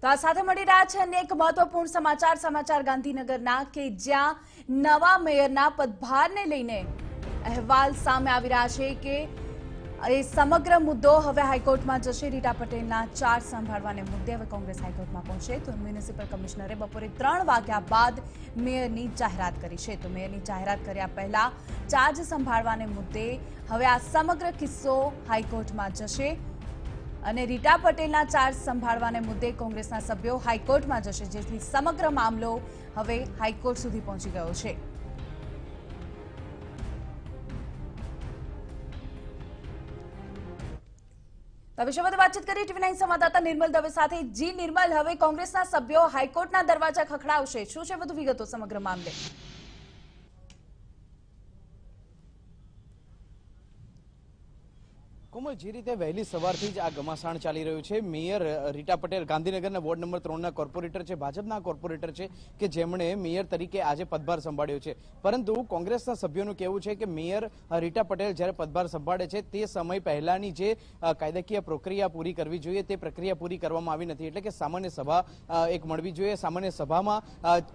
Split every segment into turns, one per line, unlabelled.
તો આ સાથે મળી રહ્યા છે અન્ય એક મહત્વપૂર્ણ સમાચાર ગાંધીનગરના કે જ્યાં નવા મેયરના પદભારને લઈને અહેવાલ સામે આવી રહ્યા છે કે એ સમગ્ર મુદ્દો હવે હાઈકોર્ટમાં જશે। રીટા પટેલના ચાર્જ સંભાળવાને મુદ્દે હવે કોંગ્રેસ હાઈકોર્ટમાં પહોંચશે તો મ્યુનિસિપલ કમિશનરે બપોરે 3 વાગ્યા બાદ મેયરની જાહેરાત કરી છે। તો મેયરની જાહેરાત કર્યા પહેલા ચાર્જ સંભાળવાને મુદ્દે હવે આ સમગ્ર કિસ્સો હાઈકોર્ટમાં જશે અને રીટા પટેલના ચાર્જ સંભાળવાને મુદ્દે કોંગ્રેસના સભ્યો હાઈકોર્ટમાં જશે, જેથી સમગ્ર મામલો હવે હાઈકોર્ટ સુધી પહોંચી ગયો છે। આ વિશે વધુ વાતચીત કરી ટીવી9 સંવાદદાતા નિર્મલ દવે સાથે। જી નિર્મલ, હવે કોંગ્રેસના સભ્યો હાઈકોર્ટના દરવાજા ખખડાવશે, શું છે વધુ વિગતો સમગ્ર મામલે?
કોમલ, જે રીતે વહેલી સવારથી જ આ ઘમાસાણ ચાલી રહ્યું છે, મેયર રીટા પટેલ ગાંધીનગરના વોર્ડ નંબર 3ના કોર્પોરેટર છે, ભાજપના કોર્પોરેટર છે કે જેમણે મેયર તરીકે આજે પદભાર સંભાળ્યો છે, પરંતુ કોંગ્રેસના સભ્યોનું કહેવું છે કે મેયર રીટા પટેલ જ્યારે પદભાર સંભાળે છે તે સમય પહેલાની જે કાયદાકીય પ્રક્રિયા પૂરી કરવી જોઈએ તે પ્રક્રિયા પૂરી કરવામાં આવી નથી। એટલે કે સામાન્ય સભા એક મળવી જોઈએ, સામાન્ય સભામાં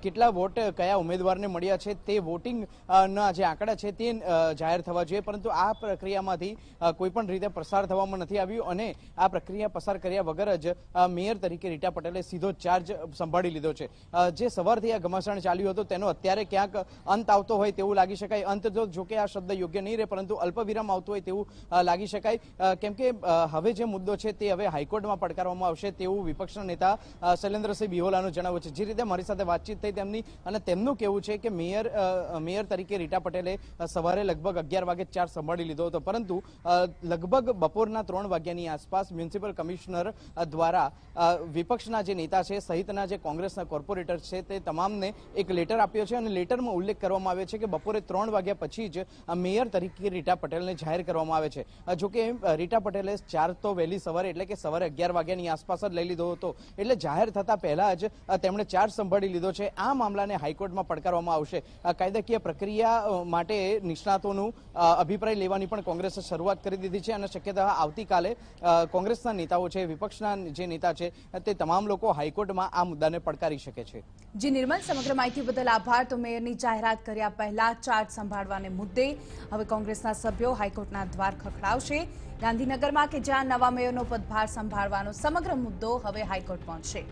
કેટલા વોટ કયા ઉમેદવારને મળ્યા છે તે વોટિંગના જે આંકડા છે તે જાહેર થવા જોઈએ, પરંતુ આ પ્રક્રિયામાંથી કોઈ પણ રીતે પસાર થવામાં નથી આવ્યું અને આ પ્રક્રિયા પસાર કર્યા વગર જ મેયર તરીકે રીટા પટેલે સીધો ચાર્જ સંભાળી લીધો છે। જે સવારથી આ ઘમાસાણ ચાલ્યું હતું તેનો અત્યારે ક્યાંક અંત આવતો હોય તેવું લાગી શકાય। અંત તો જો કે આ શબ્દ યોગ્ય નહીં રહે, પરંતુ અલ્પવિરામ આવતો હોય તેવું લાગી શકાય, કેમ કે હવે જે મુદ્દો છે તે હવે હાઈકોર્ટમાં પડકારવામાં આવશે તેવું વિપક્ષના નેતા શૈલેન્દ્રસિંહ બિહોલાનું જણાવ્યું છે। જે રીતે મારી સાથે વાતચીત થઈ તેમની અને તેમનું કહેવું છે કે મેયર તરીકે રીટા પટેલે સવારે લગભગ 11 વાગે ચાર્જ સંભાળી લીધો હતો, પરંતુ લગભગ બપોરના 3 વાગ્યાની આસપાસ મ્યુનિસિપલ કમિશનર દ્વારા વિપક્ષના જે નેતા છે સહિતના જે કોંગ્રેસના કોર્પોરેટર છે તે તમામને એક લેટર આપ્યો છે અને લેટરમાં ઉલ્લેખ કરવામાં આવ્યો છે કે બપોરે 3 વાગ્યા પછી જ મેયર તરીકે રીટા પટેલને જાહેર કરવામાં આવે છે। જોકે રીટા પટેલે ચાર્જ તો વહેલી સવારે એટલે કે સવારે 11 વાગ્યાની આસપાસ જ લઈ લીધો હતો, એટલે જાહેર થતા પહેલા જ તેમણે ચાર્જ સંભાળી લીધો છે। આ મામલાને હાઈકોર્ટમાં પડકારવામાં આવશે। કાયદાકીય પ્રક્રિયા માટે નિષ્ણાતોનું અભિપ્રાય લેવાની પણ કોંગ્રેસે શરૂઆત કરી દીધી છે અને શક્યતા આવતીકાલે કોંગ્રેસના નેતાઓ છે, વિપક્ષના જે નેતા છે તે તમામ લોકો હાઈકોર્ટમાં આ મુદ્દાને પડકારી શકે છે।
જી નિર્મલ, સમગ્ર માહિતી બદલ આભાર। તો મેયરની જાહેરાત કર્યા પહેલા ચાર્જ સંભાળવાને મુદ્દે હવે કોંગ્રેસના સભ્યો હાઈકોર્ટના દ્વાર ખખડાવશે। ગાંધીનગરમાં કે જ્યાં નવા મેયરનો પદભાર સંભાળવાનો સમગ્ર મુદ્દો હવે હાઈકોર્ટ પહોંચશે।